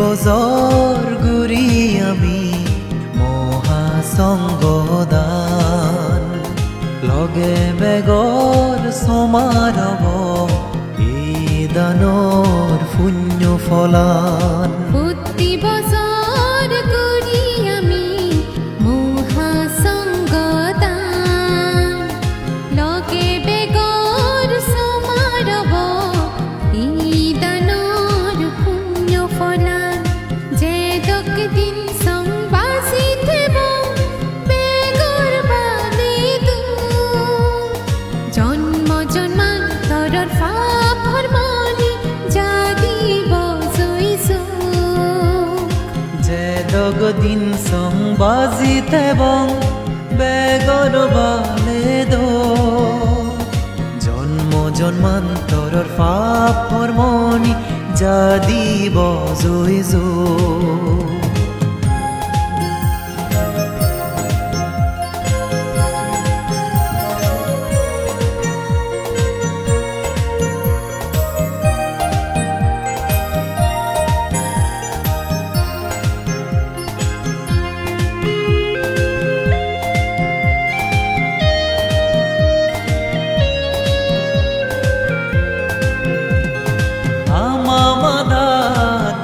বছৰ ঘূৰি আমি মহাসংগদান লগে বেগৰ সমাৰব এই দানৰ পুণ্য ফলান প্রতি বছর করি আমি মহাসংগদান লগে বেগর সমারব এই দানর পুণ্য ফলান যে দক দিন সংবাসি দেব বেগর বাদে দু জন্ম জন্মান্তরর পাপ হরমনি যা দিব জইছো যে দগদিন সংবাজিত এবং বেগর বালে দো জন্ম জন্মান্তরর পাপ কর্মনি যা দিব জয় জয়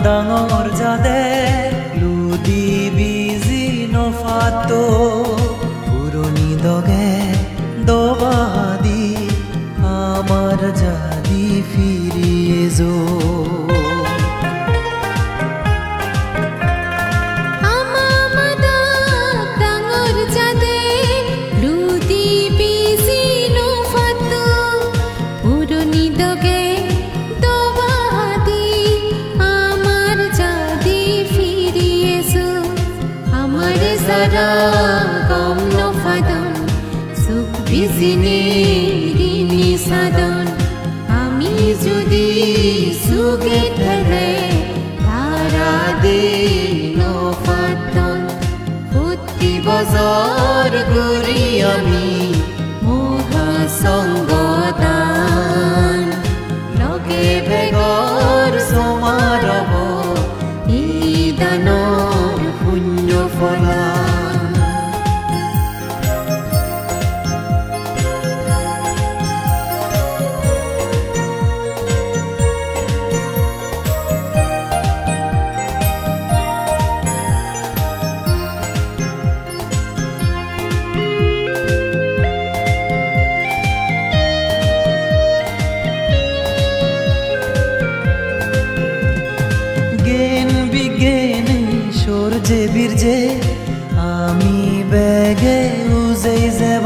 ডাঙৰ যাদে লুদি বিজি নফাতো পুৰণি দগে দবাদি আমাৰ জাদি ফিৰিয়ে যো গম নফাদন সুখ বিজিনে ঋণী সাধন আমি যদি সুগে ধরে তারা দে নফাদন প্রতি বছর ঘুরি আমি মহাসংগদান লগে বেগর সমারব এই দানৰ পুণ্য ফলান সূর্যে বীর্যে আমি বেগে উজেই যাব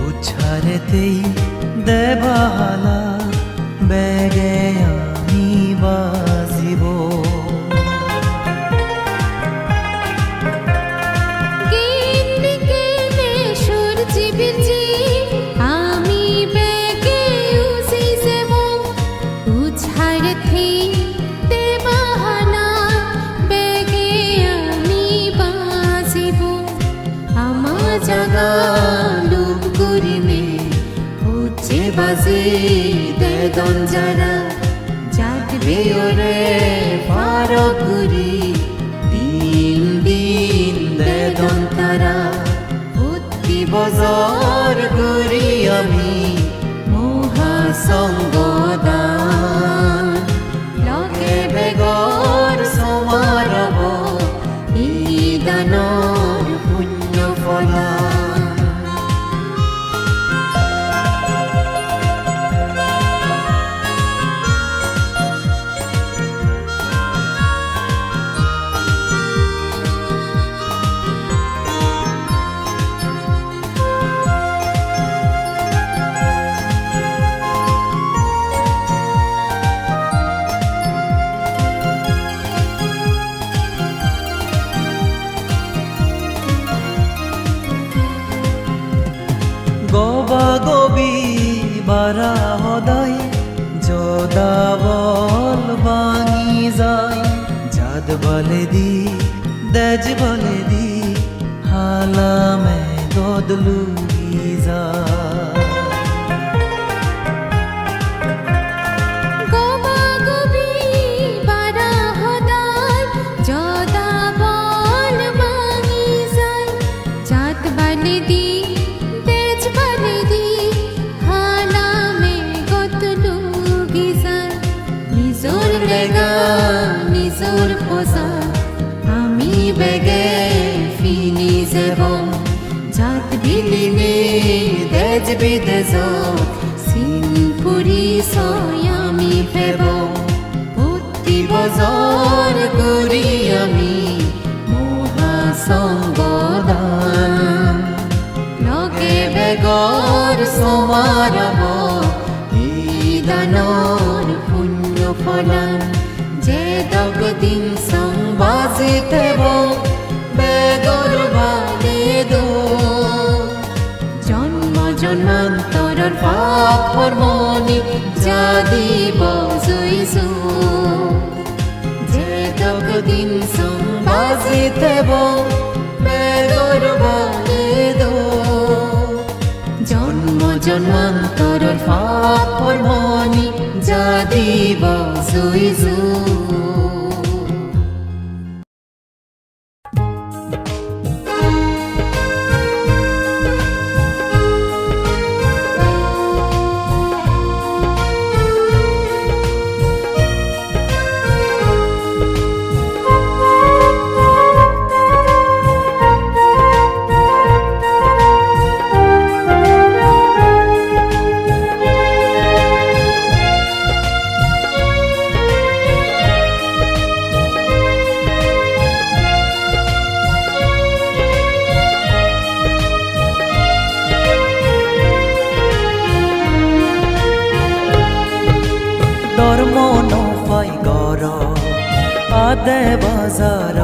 উচ্ছারেতেই দেবালা বেগে আমি বাজিব আমি বেগে উজেই যাব উচ্ছারেতেই জাগা লুপ করিমে হচ্ছে বাজে দেদন যারা জাগবে ওরে ফারক করি দিন দিন দেদন তারা প্রতি বছর করি আমি মহাসংগদান লগে বেগর সমারব এই দানৰ পুণ্য ফলান গবা গবি বারা হদাই জদাবল বাঙি যায় জাদ বলে দি দেজ বলে দি হালামে দদলু যায় গবা গবি বারা হদাই sebom jat biline dej bidezo sinpuri soyami febom putti bazar guri ami moha songbodan loge begor somarabo idanor punyo falan je dogdin sangbazitebo বেগর বালে দো জন্ম জন্মান্তরের পাপ কর্মনি যা দিব জুইসু যে দগদিন সংবাজিতেব বেগর বালে দো জন্ম জন্মান্তরের পাপ কর্মনি যা দিব জুইসু ধর্ম নফাই গর আদে বাজার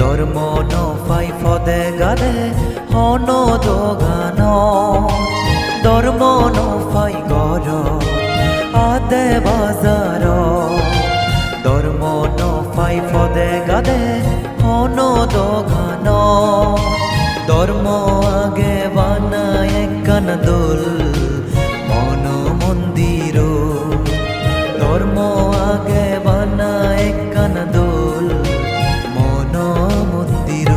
ধর্ম নফাই ফদে গাদে হন দোগান ধর্ম নফাই গর আদে বাজার ধর্ম নফাই ফদে গাদে হন দোগান ধর্ম আগে বানায় কান দোল মন মন্দির ধর্ম আগে বানায় কান দোল মন মন্দির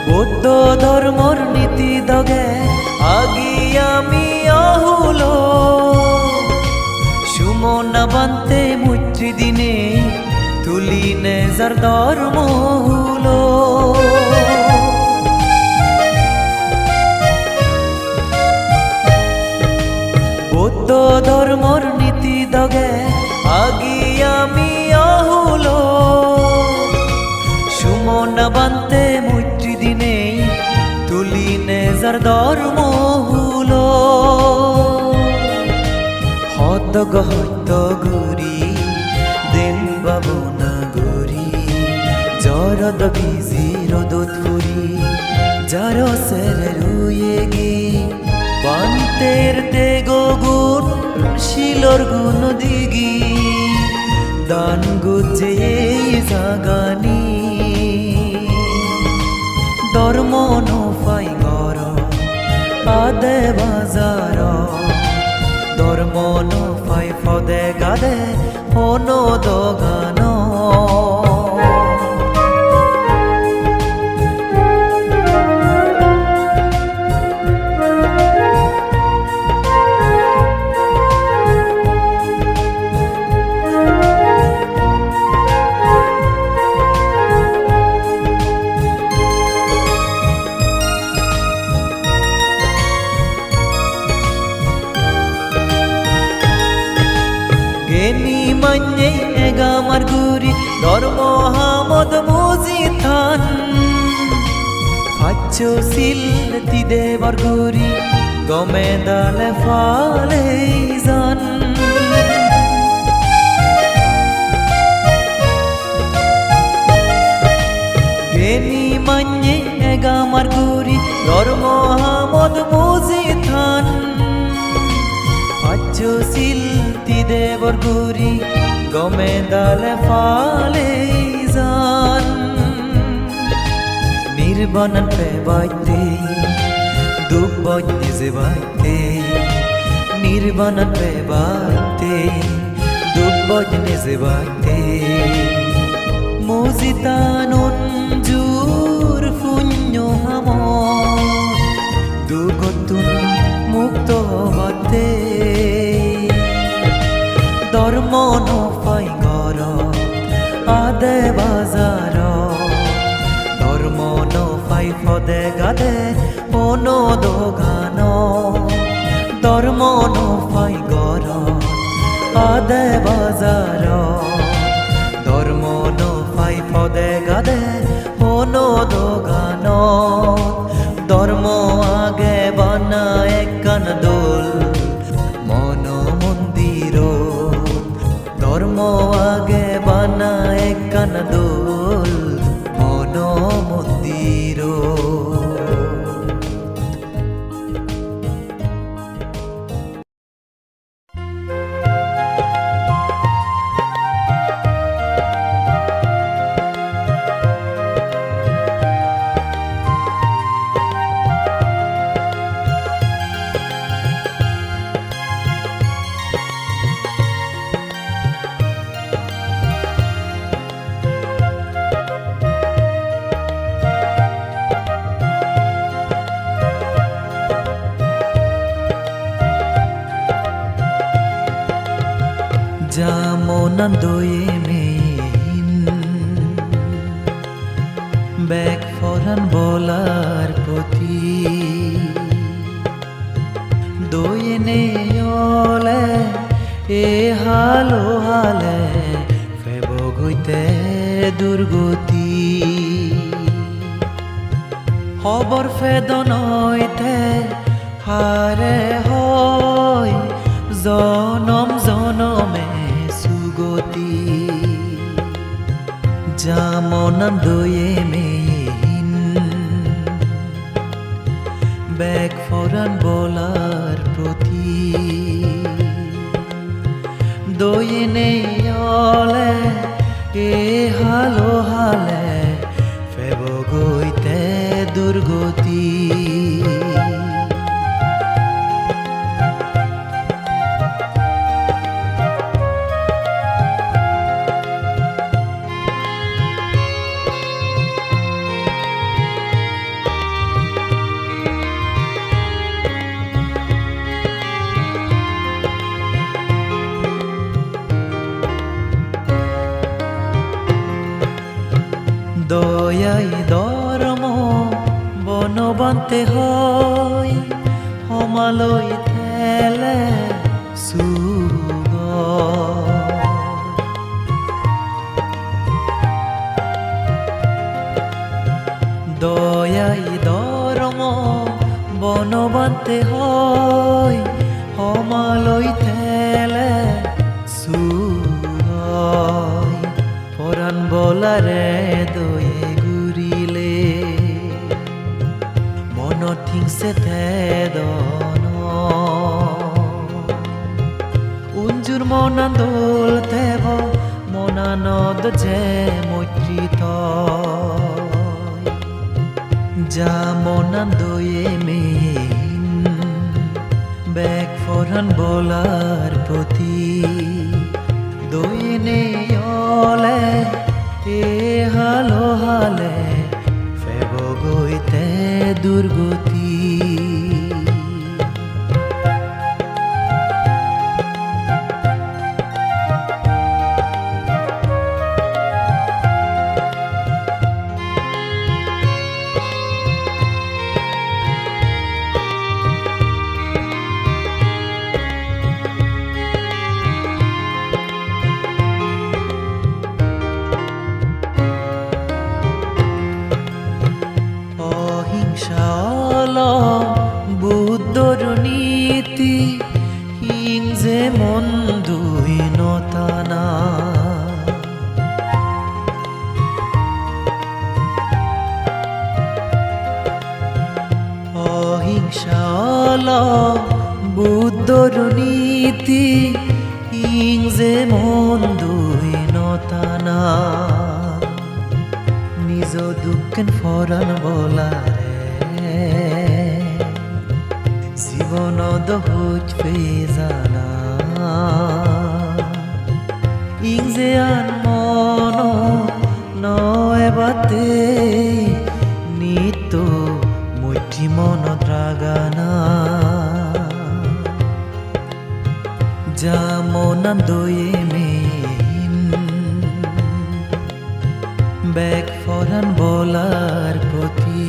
বৌদ্ধ ধর্মর নীতি দগে আগি আমি আহুল সুমনা বান্তে মুত্রি দিনে তুলি নেজার ধর্ম হুল বৌদ্ধ ধর্মর নীতি দগে আগি আমি আহুল সুমনা বান্তে মুত্রি দিনে তুলি নেজার ধর্ম হুল হতগ হত গুরি দিন বাবু না গুরি জরদ ভিজি রদত ফুরি যার সের রুয়ে গে পান্তের তে গুণ শিলর গুণ দিগি দান গুজে জাগানি ধর্ম নফাই গর আদে বাজার ধর্ম নফাই ফদে গাদে হন দোগান গেনি মান্যে এগামার গুরি ধর্ম হামদ মুজি থান ফাচ্চ সিল তিদেবর গুরি গমে দালে ফালে জান গেনি মান্যে এগামার গুরি ধর্ম হামদ মুজি থান ফাচ্চ সিল দেবর গুরি গমে দালে ফালে জান নির্বাণন পে বাইতে দুঃখ boj dize baite nirvanan pe baite duk boj dize baite muzitanun jur funyo hamo dugotun mukto bate dormo no fai goro ade bazaro dormo no fai fode gade ono dogano dormo no fai goro ade bazaro dormo no fai fode gade ono dogano dormo age bana ekkan dol mono mondiro dormo age bana ekkan dol mono mondiro Jamonandoye mein back foreign bowler proti doyene ole e halo hale febogoite durgoti hobor fedonoite hare hoy zonom zonome sugoti jamonandoye mein back foreign bowler proti doyene ole e halo hale febogoite durgoti দয়াই ধর্ম বনবন্তে হই সমালৈ থেলে সুগ দয়াই ধর্ম বনবন্তে হই সমালৈ থেলে সুগ পরাণ বলারে দয়ে ঘুরিলে মন ঠিংসে থেদন উঞ্জুর মনান্দোল থেব মনানদ যে মৈত্রিত যা মনান্দয়ে main back Ferran বলার প্রতি দইনে ole e halo hale febogoite durgoti বুদ্ধর নীতি হিংসে মন দুই নতানা অহিংসা বুদ্ধর নীতি হিংসে মন দুই নতানা নিজ দুঃখেন ফরান বলারে জীৱনত হুজ ফেজানা ইংজে আন মন নয় বাতে নিত মুঠি মনত রাগানা যেমন দয়ে মেহিন ব্যাক ফরান বলার প্রতি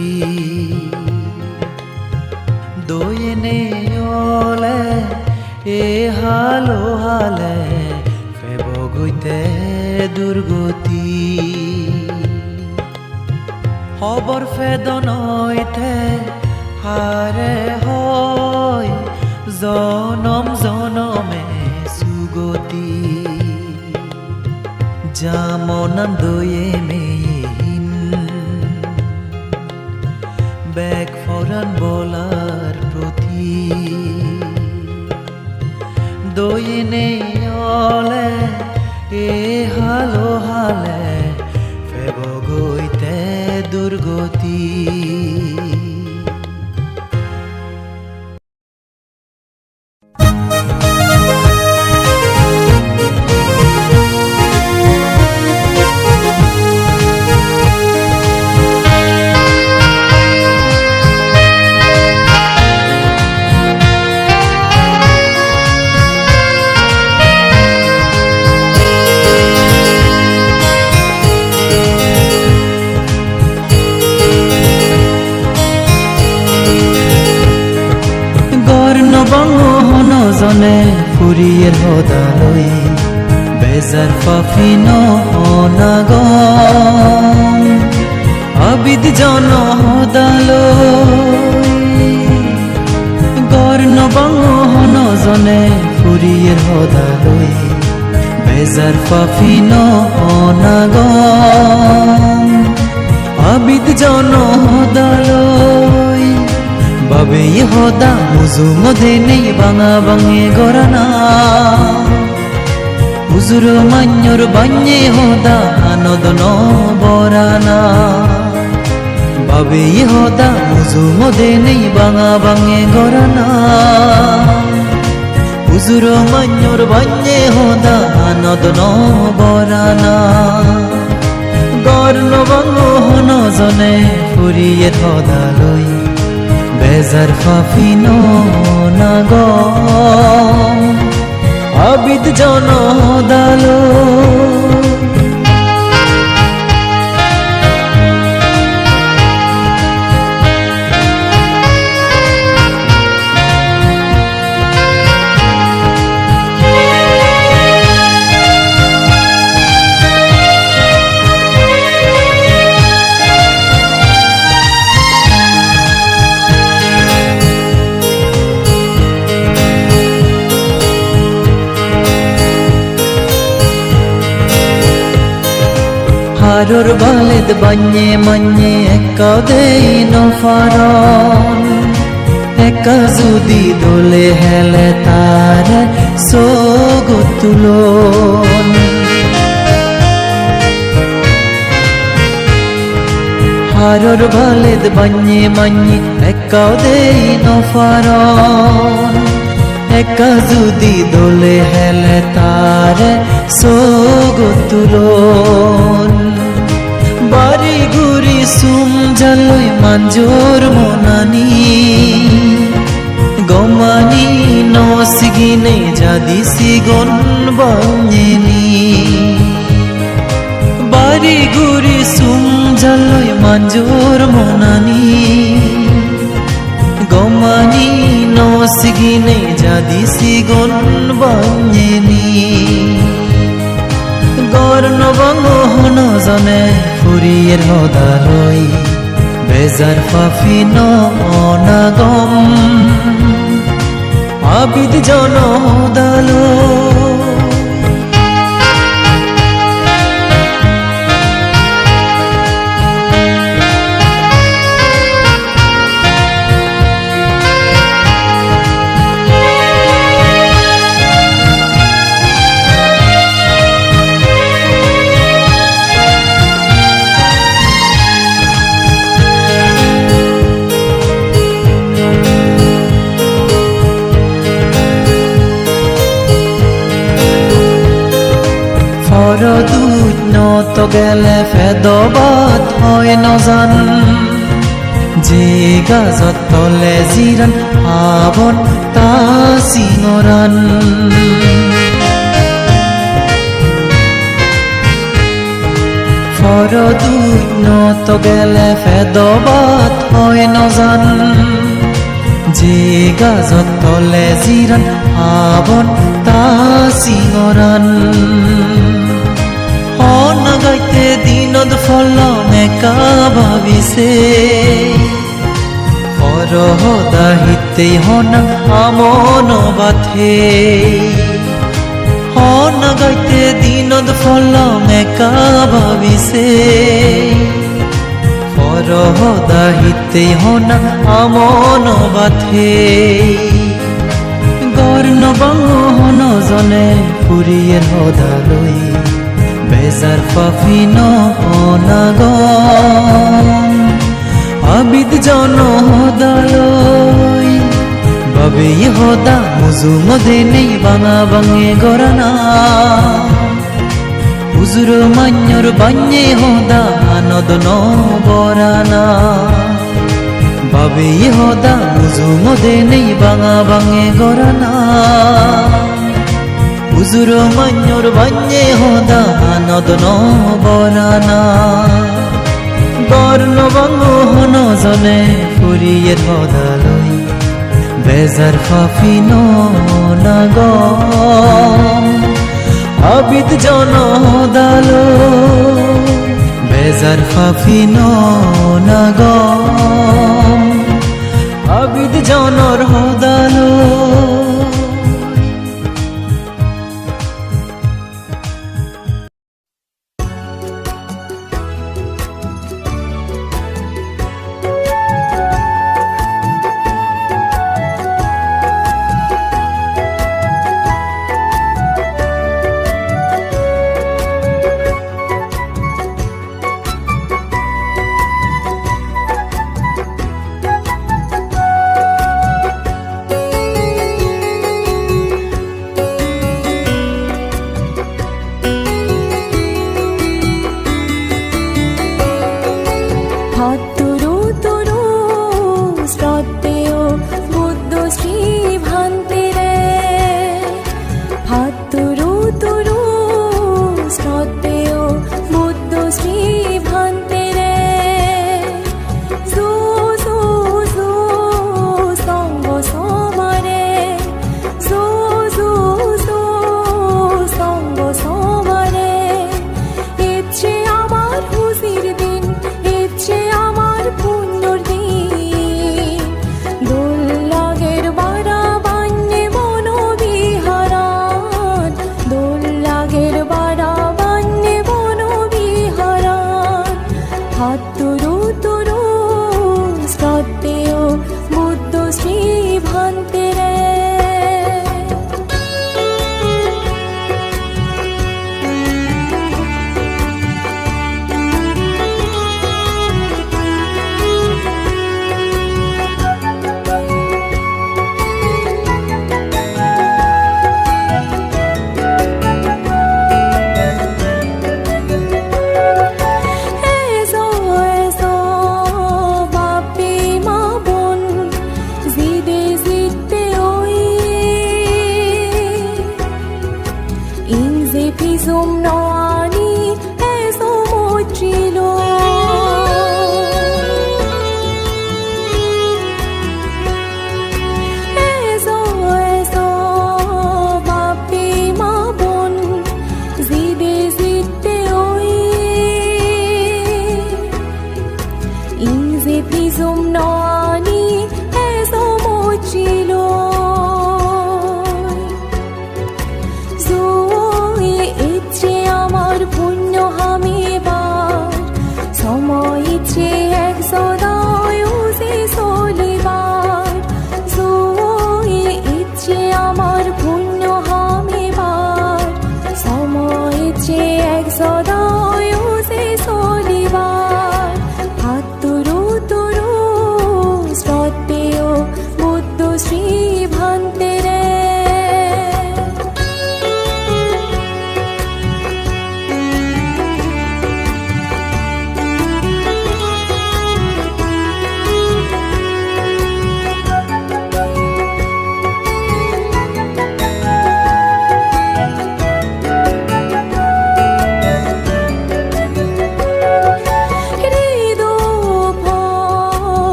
দয়ে নেয়লে এ হালো হালে ফেবগৈতে দুর্গতি খবর ফেদনইতে হারে হয় জনম জনমে সুগতি যেমন দয়ে মেহিন ব্যাক ফরান বলার প্রতি দয়ে নেয়লে এ হালো হালে ফেবগৈতে দুর্গতি জনে ফুরিয়ের হদালই বেজার ফাফিন অনাগম আবিদ জন হদালই গর্ণ বাঙহন জনে ফুরিয়ের হদালই বেজার ফাফিন অনাগম আবিদ জন হদালই বাবে হদা মুজু মধে নেই বাঙা বাঙে গরানা হুজুর মান্যর বান্যে হদা আনদন বরানা বাবে হদা মুজু মধে নেই বাঙা বাঙে গরানা হুজুর মান্যর বান্যে হদা আনদন বরানা গর্ণ বাঙহন জনে ফুরিয়ে হদালই বেজার ফাফিন নাগম আবিদ জন দালো হারুর বালেদ বান্যে মান্যে একা দেই নফারন একা যদি দোলে হেলে তার সোগতুলন হারুর বালেদ বান্যে মান্যে একা দেই নফারন একা যদি দোলে হেলে তার সোগতুলন বাড়ি ঘুরি সুম জালই মাঞ্জোর মনানি গমানি নসগিনে যাদি সিগন বাঞ্জেনি বাড়ি ঘুরি সুম জালই মাঞ্জোর মনানি গমানি নসগিনে যাদি সিগন বাঞ্জেনি গর্ণ বাঙহন জনে ফুরিয়ের হদালই বেজার ফাফিন অনাগম আবিদ জন দালই গেলে ফেদবাত হয় নজান যে গাজত তলে জিৰান আবন তা চিঙৰান ফৰদুইনত গেলে ফেদবাত হয় নজান যে গাজত তলে জিৰান আবন তা চিঙৰান অনাগাইতে দিনত ফল মেকা ভাবিছে অৰহদাহিতেই হনা আমন বাথে অনাগাইতে দিনত ফল মেকা ভাবিছে অৰহদাহিতেই হনা আমন বাথে গৰ নবাঙ নজনে ফুৰিয়ে সদালৈ বেজাৰ ফাফি ননাগম আবিদ জন সদালৈ বাবে সদা মুজু মদে নেই বাঙা বাঙে গৰানা হুজুৰ মান্যৰ বান্যে সদা আনদ নবৰানা বাবে সদা মুজু মদে নেই বাঙা বাঙে গৰানা হুজুৰ মান্যৰ বান্যে সদা আনদ নবৰানা বৰ্ণ বাঙ নজনে ফুৰিয়ে সদালৈ বেজাৰ ফাফি ননাগম আবিদ জন সদালৈ বেজাৰ ফাফি ননাগম আবিদ জনৰ সদালৈ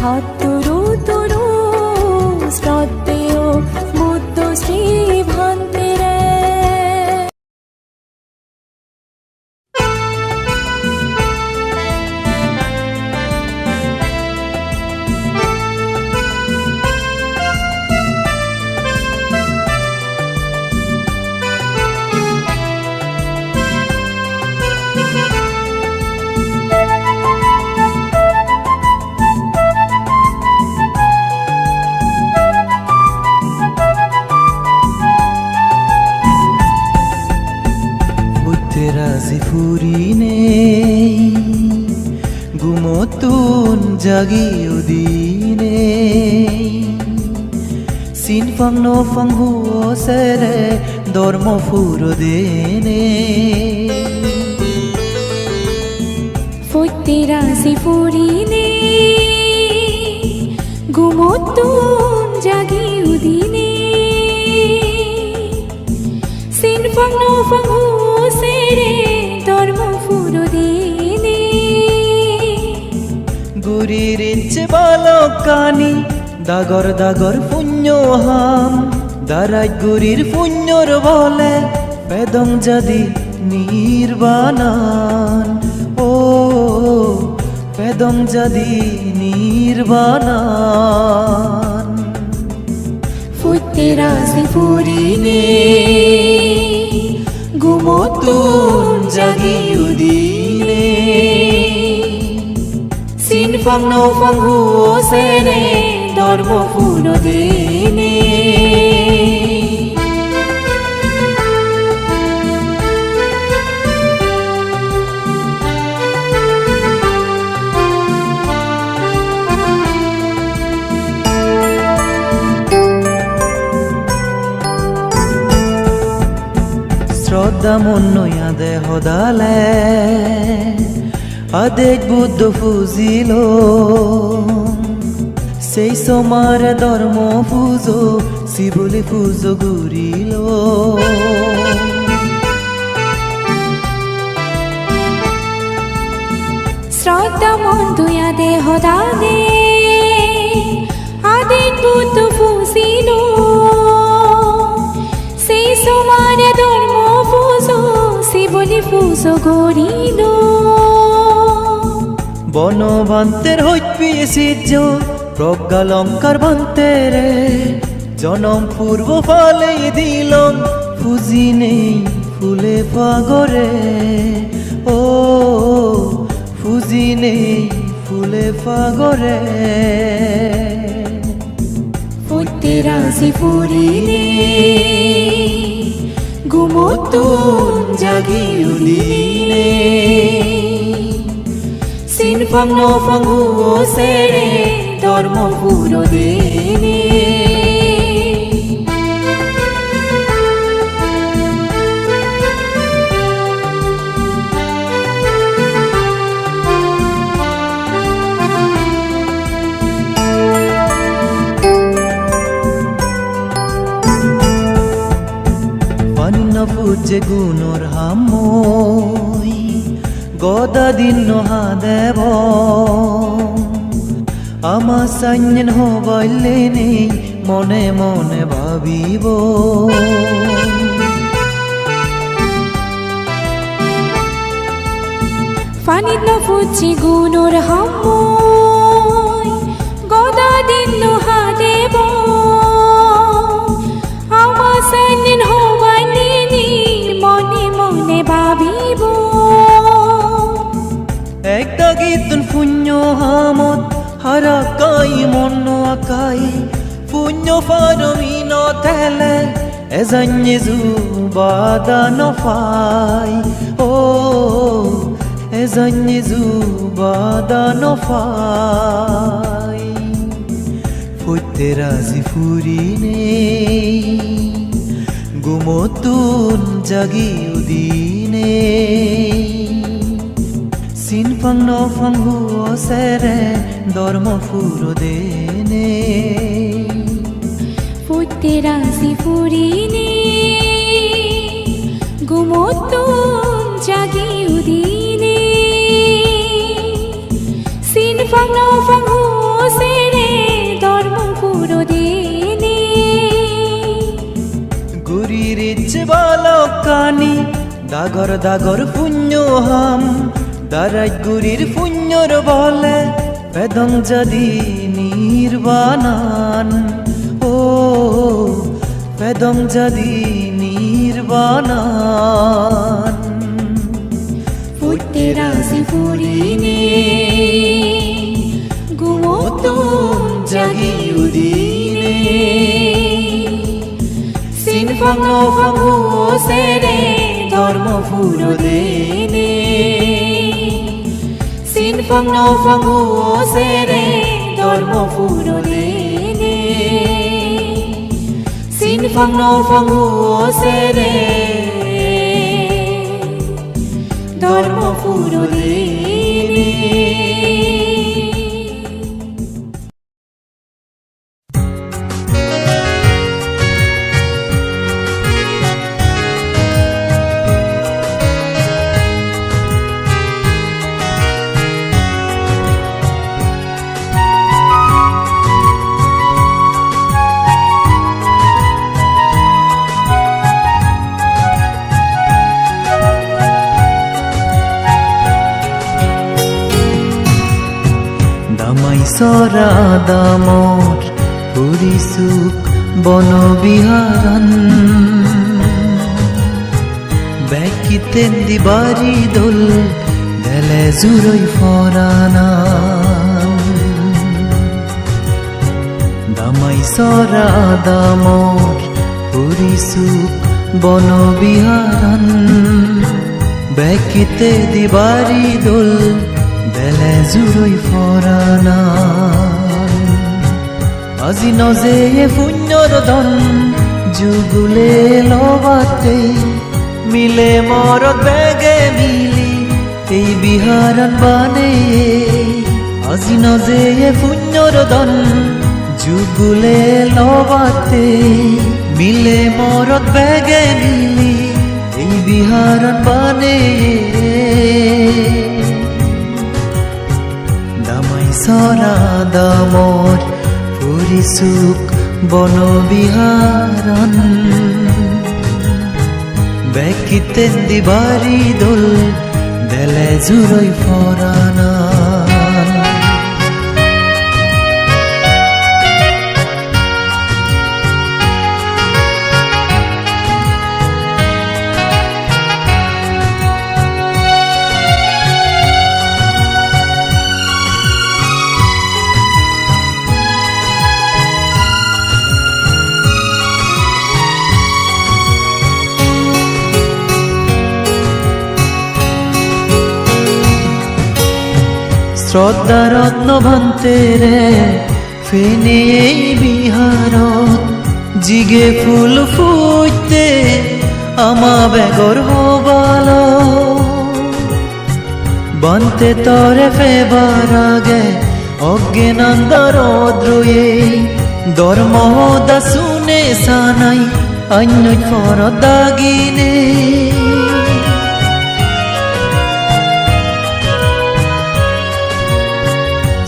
হাতুরু তুরু শ্রদ্ধেয় বুদ্ধ শ্রী ভান্তেরে রাজি ফুরিনে গুমতুন জাগি উদিনে সিন ফাং নো ফাং হুও সেরে ধর্ম ফুরো দেনে ফতেরাজি ফুরিনে গুমতুন জাগি উদিনে সিন ফাং নো ফাং সেরে ধর্ম ফুরো দেনে গুরির ইচ্ছে বালকানি দাগর দাগর পুণ্য হাম দারাই গুরির পুণ্যর বলে বেদং যদি নির্বাণান ও বেদং যদি নির্বাণান ফতেরাজি ফুরিনে গুমতুন জাগি উদিনে সিন ফাং নো ফাং হুও সেরে ধর্ম ফুরো দেনে শ্রদ্ধা মন্নয়া দেহ দালে আদেক বুদ্ধ ফুজিল সেই সমার ধর্ম ফুজো শিবলি ফুজো ঘুরিল শ্রদ্ধা মন্দুয়া দেহ দালে আদিক বুদ্ধ ফুজিল সেই সমার ধর্ম ফুজো শিবলি ফুজো গড়িল বনবান্তের হইত পিয়েছিজ প্রজ্ঞালঙ্কার বান্তেরে জনম পূর্ব ফালে দিলম ফুজি নেই ফুলে ফাগরে ও ফুজি নেই ফুলে ফাগরে ফতেরাজি ফুরিনে গুমতুন জাগি উদিনে সিন ফাং নো ফাং হুও সেরে ধর্ম ফুরো দেনে পানিন ফুজে গুণর হামই গদা দিন নহা দেব আমা সাইন হবাইলে নেই মনে মনে ভাবিব ফানিত নফুচি গুণর হামই গদা দিন নহা দেব আমা সাইন হবাইলে নেই মনে মনে ভাবিব একটা গীতন পুণ্য হামত হারাকাই মন আকাই পুণ্য ফারমি নথেলে এজান্যে জুবাদা নফাই ও এজান্যে জুবাদা নফাই ফতেরাজি ফুরিনে গুমতুন জাগি উদিনে সিন ফাং নো ফাং হুও সেরে ধর্ম ফুরো দেনে ফতেরাজি ফুরিনে গুমতুন জাগি উদিনে সিন ফাং নো ফাং হুও সেরে দাগর দাগর পুণ্য হাম দারাজ গুরির পুণ্যর বলে বেদং যদি নির্বাণান ও বেদং যদি নির্বাণান ফুটতে রাজি ফুরিনে গুমোতুম জাগি উদিনে সিনফাং নোফাং হুও সেরে ধর্ম ফুরো দেনে সিনফাং নোফাং হুও সেরে ধর্ম ফুরো দেনে সিনফাং নোফাং হুও সেরে ধর্ম ফুরো দেনে সরা দামর পুরি সুখ বনবিহারণ ব্যাকিতেন দিবারি দোল দেলে জুরই ফরানা দামাই সরা দামর পুরি সুখ বনবিহারণ ব্যাকিতে দিবারি দোল বেলে জুরই ফরানা আজি নজে পুণ্যর ধন যুগুলে লবাতে মিলে মরত বেগে মিলি এই বিহারণ বানে আজি নজে পুণ্যর ধন যুগুলে লবাতে মিলে মরত বেগে মিলি এই বিহারণ বানে সরা দামর পুরি সুখ বনবিহারণ ব্যাকিতেন দিবারি দোল দেলে জুরই ফরানা শ্রদ্ধা রত্ন ভান্তেরে ফেনে এই বিহারত জিগে ফুল ফুটতে আমা বেগর হবাল বন্তে তরে ফেবার আগে অজ্ঞানন্দর দ্রয়ে ধর্ম দা শুনে সানাই অন্য ফর দাগিনে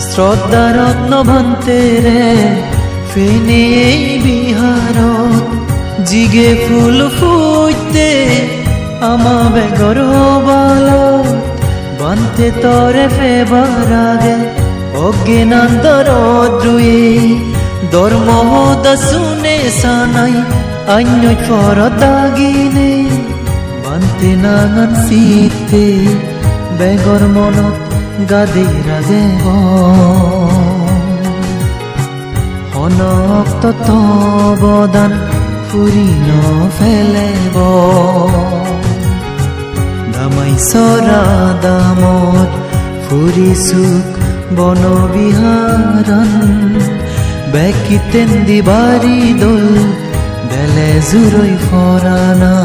শ্রদ্ধা রত্ন ভান্তেরে ফেনে এই বিহারত জিগে ফুল ফুটতে আমা বেগর হবাল বান্তে তরে ফেবার আগে অজ্ঞানন্দর দ্রুয়ে ধর্ম দা শুনে সানাই অন্য ফর দাগিনে বান্তে নাগান শীতে বেগর মনত গাদিরা দেব হনক্ত তবদান ফুরি ন ফেলেব দামাই সরা দামর ফুরি সুখ বনবিহারণ ব্যাকিতেন দিবারি দোল দেলে জুরই ফরানা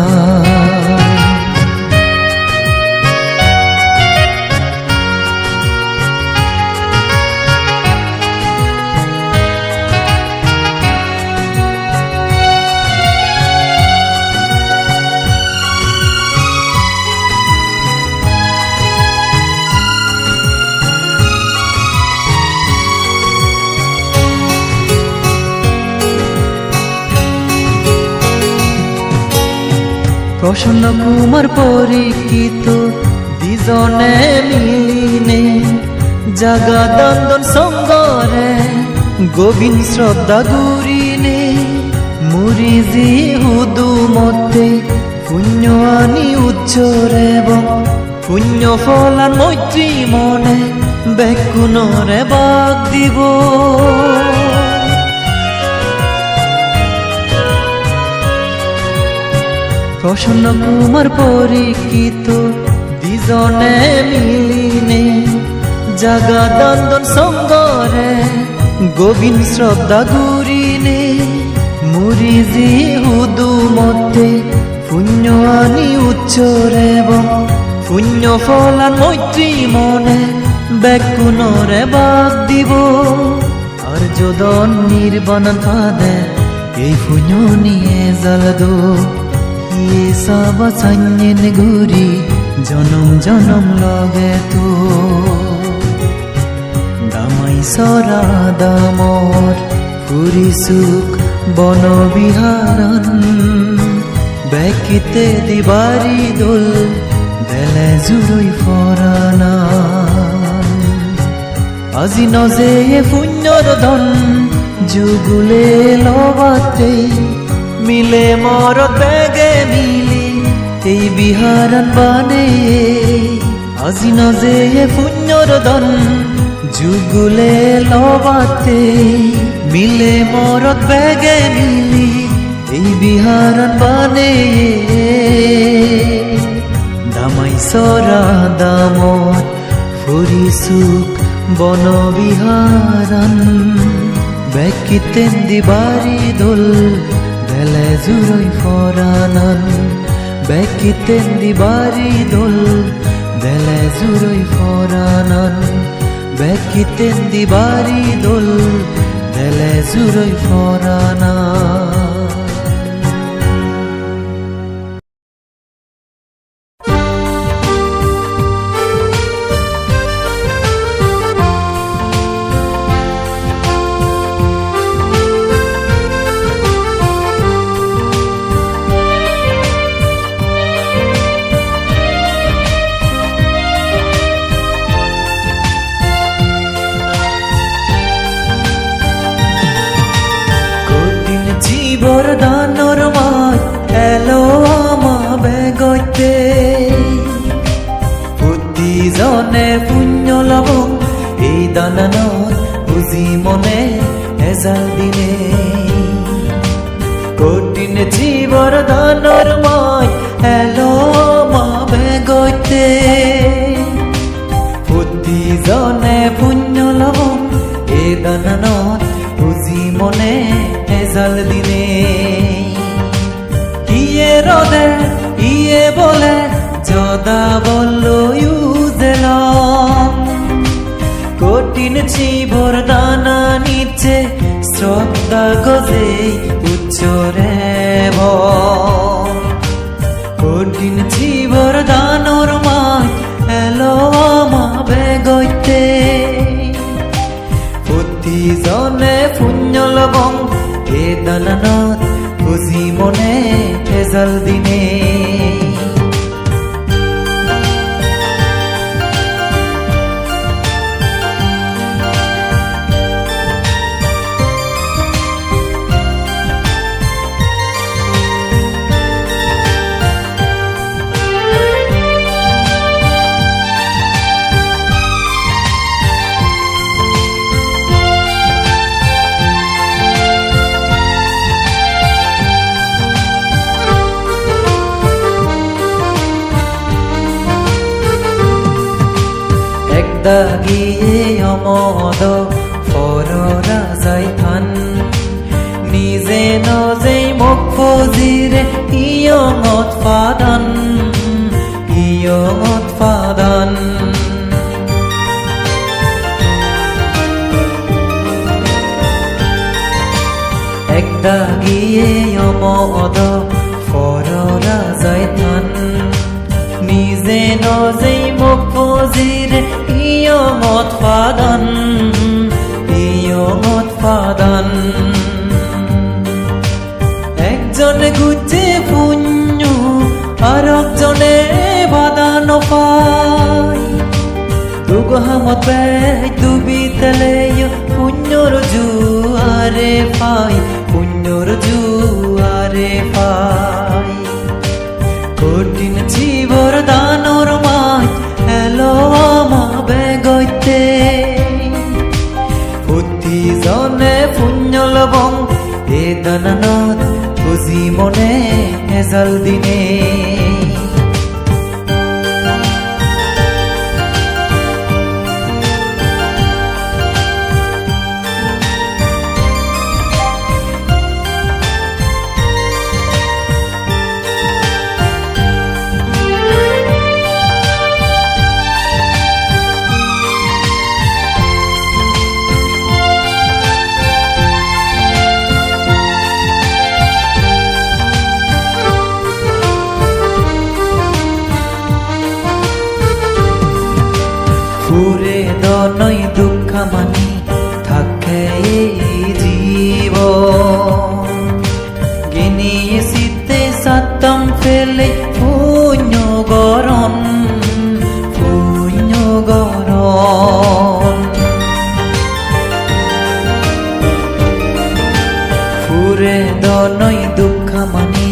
প্রসন্ন কুমার পরীক্ষিত দুজনে মিলিনে জাগাদন্দন সঙ্গরে গোবিন্দ শ্রদ্ধা গুরিনে মুরিজি হুদু মধ্যে পুণ্য আনি উচ্চরে এবং পুণ্য ফলান মৈত্রী মনে বেকুনরে বাগ দিব প্রসন্ন কুমার পরীক্ষিত দুজনে মিলিনে জাগাদন্দন সঙ্গরে গোবিন্দ শ্রদ্ধা গুরিনে মুরিজি হুদু মধ্যে পুণ্য আনি উচ্চরে এবং পুণ্য ফলান মৈত্রী মনে বেকুনরে বাগ দিব আর যদন নির্বাণ ফাদে এই পুণ্য নিয়ে জ্বালদো ইয়ে সাবা সান্যেন গুরি জনম জনম লগে তো দামাই সরা দামর পুরি সুখ বন বিহারন বেকিতে দিবারি দোল দেলে জুড়ই ফরানা আজি নজে পুণ্যর ধন যুগুলে লবাতে মিলে মর বেগে মিলি এই বিহারন বানে আজি নজে পুণ্যর ধন যুগুলে লবাতে মিলে মর বেগে মিলি এই বিহারন বানে দামাই সরা দামত ফুরি সুখ বন বিহারন বেকিতেন দিবারি দোল দেলে জুড়ই ফরানন বেকিতেন দিবারি দোল দেলে জুড়ই ফরানন বেকিতেন দিবারি দোল দেলে জুড়ই ফরানন বরদানর মাই এলো আমা বেগতে বুদ্ধি জনে পুণ্য লবং এই দানানত বুঝি মনে এজাল দিনে কঠিন জীবরদানর মাই এলো আমা বেগতে বুদ্ধি জনে পুণ্য লবং এই দানানত বুঝি মনে এজাল দিনে ইয়ে রদে ইয়ে বলে যদা বলল ইউজেলাম কঠিন জীবর দানা নিচে শ্রদ্ধা গজে উচ্চরে কঠিন জীবর দানর মাই এলো আমা বেগতে বুদ্ধি জনে পুণ্য লবং এ দানানত বুঝি মনে এজাল দিনে দাগিয়ে অমদ ফররা যাই থান নিজে নজে মুখ ফজিরে ইয়ঙত ফাদান এক দাগিয়ে অমদ ফররা যাই থান নিজে নজে মুখ ফজিরে ইয়ঙত ফাদান একজন গুজে পুণ্য আরেকজনে বাধা নপায় দুগহামত ডুবিতেলে পুণ্যর জুয়ারে পাই পুণ্যর জুয়ারে পাই কঠিন জীবর দানর মাই এলো আমা বেগইতে প্রতি জনে পুণ্য লবং এ দানানত বুঝি মনে এজাল দিনে পুরে দনই দুঃখ মানি থাকে এই জীব গিনিয়ে শীতে সাতম ফেলে পুণ্য গরণ পুরে দনই দুঃখ মানি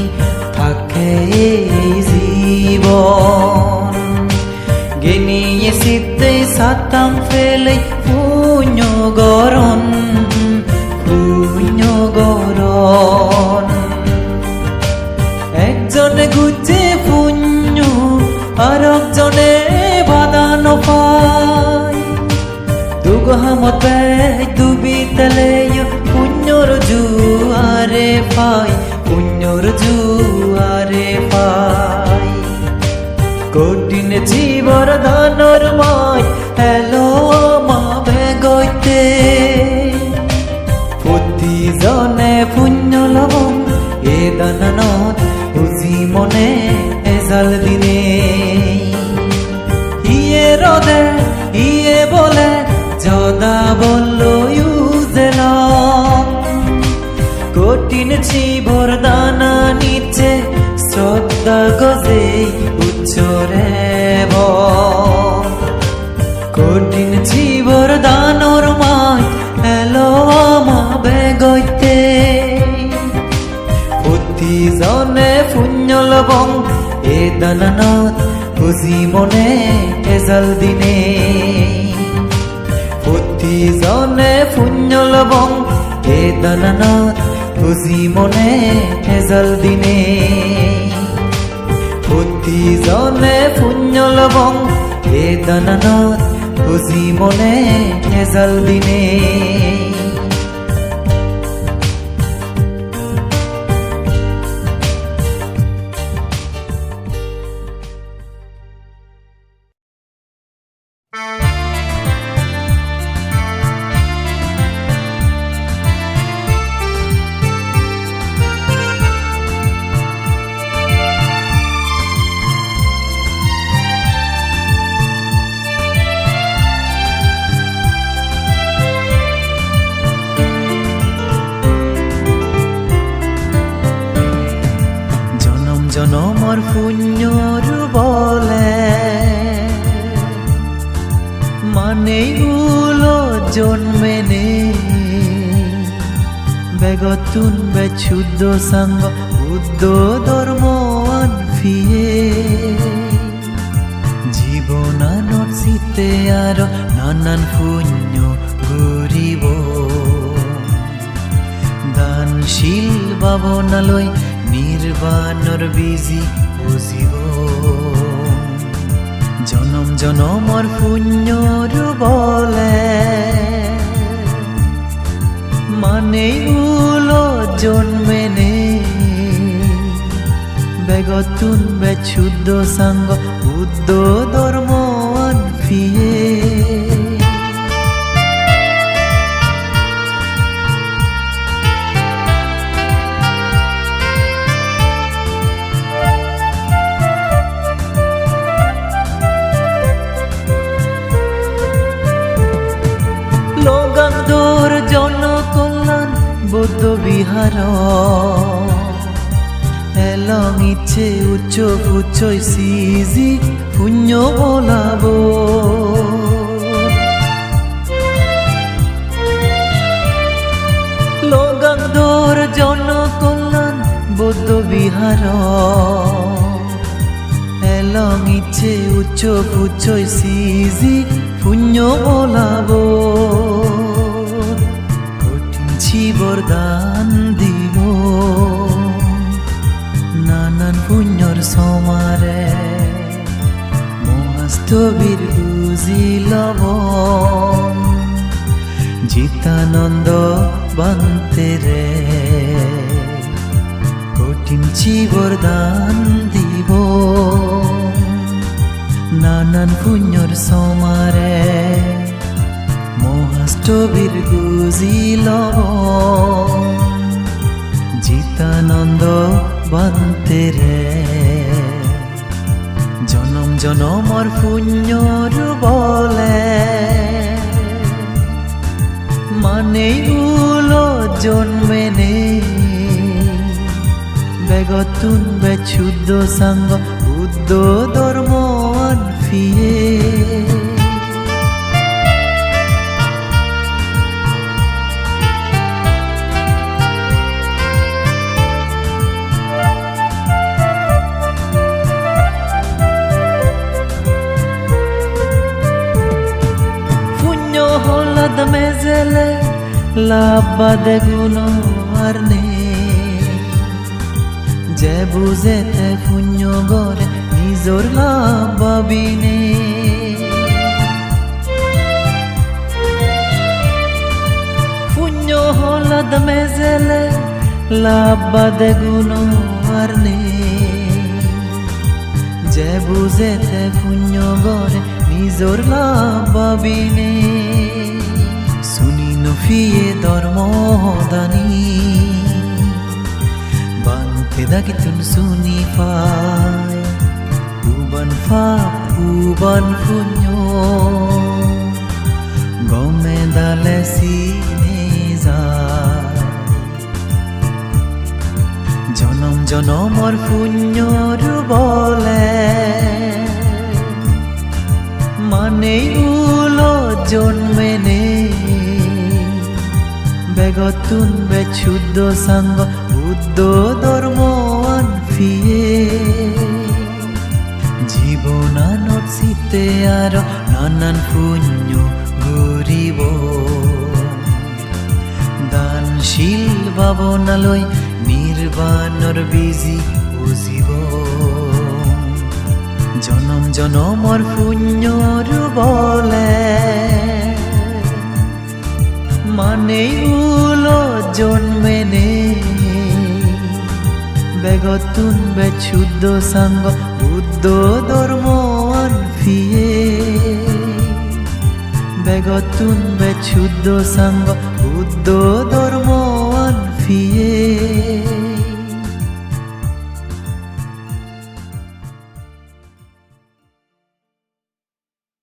থাকে এই জীবন গিনিয়ে শীতে সাতাম ফেলে পুণ্য গরণ একজনে গুজে পুণ্য আরেকজনে বাধা নপায় দুগহামত ডুবিতেলে পুণ্যর জুয়ারে পাই পুণ্যর জুয়ারে পাই কঠিন জীবর দানর মাই এলো মা বেগইতে প্রতি জনে পুণ্য লবং এ দানানত বুঝি মনে এজাল দিনে ইয়ে রদে ইয়ে বলে যদা বলল ইউজেল কঠিন জীবর দানা নিচে শ্রদ্ধা গজে উচ্চরে কঠিন জীবর দানর মাই এলো আমা বেগইতে প্রতি জনে পুণ্য লবং এ দানানত বুঝি মনে এজাল দিনে প্রতি জনে পুণ্য লবং এ দানানত বুঝি মনে এজাল দিনে প্রতি জনে পুণ্য লবং এ দানানত বুঝি মনে এজাল দিনে জনমর পুণ্যর বলে মানে উলো জন্মে নে বেগতুন বেছুদ্ধ সঙ্গ বুদ্ধ ধর্ম আনফিয়ে জীবনানত শীতে আর নানান পুণ্য গরিব দানশীল ভাবনালৈ নির্বাণর বিজি বুঝিব জনম জনমর পুণ্যর বলে মানে উলো জন্মে নে বেগতুন বেছুদ্ধ সঙ্গ বুদ্ধ ধর্ম আনফিয়ে বৌদ্ধ বিহার এলং ইচ্ছে উচ্চ ফুচ্ছই সিজি পুণ্য বলাবো লগাংধর জনকল্যাণ বৌদ্ধ বিহার এলং ইচ্ছে উচ্চ ফুচ্ছই সিজি পুণ্য বলাবো বরদান দিব নানান পুণ্যর সমারে মহাস্তবীর বুঝি লব জিতানন্দ বান্তে রে কঠিন বরদান দিব নানান পুণ্যর সমারে মহাষ্টবীর গুজিল জিতানন্দ বান্তে রে জনম জনমর পুণ্যর বলে মানে উলো জন্মে নে বেগতুন বেশুদ্ধ সাঙ্গ বুদ্ধ ধর্ম আনফিয়ে মেজেলে লাভবাদে গুনো আর নে যে বুঝেতে পুণ্য গরে নিজর লাভ ভাবিনে পুণ্য হলাদ মেজেলে লাভবাদে গুনো আর নে যে বুঝেতে পুণ্য গরে নিজর লাভ ভাবিনে ফিয়ে ধর্ম দানি বানতে দাগিতুন শুনি পায় উবান পুণ্য গমে দালে সিনে যায় জনম জনমর পুণ্যর বলে মানে উলো জন্মে নে বেগতুন বেশুদ্ধ সাঙ্গ বুদ্ধ ধর্ম আনফিয়ে জীবনানত সিতে আর নানান পুণ্য গরিব দানশীল ভাবনালয় নির্বাণর বিজি বুঝিব জনম জনমর পুণ্যর বলে মানে উলো জন্মে নে বেগতুন বেশুদ্ধ সাঙ্গ বুদ্ধ ধর্ম আনফিয়ে বেগতুন বেশুদ্ধ সাঙ্গ বুদ্ধ ধর্ম আনফিয়ে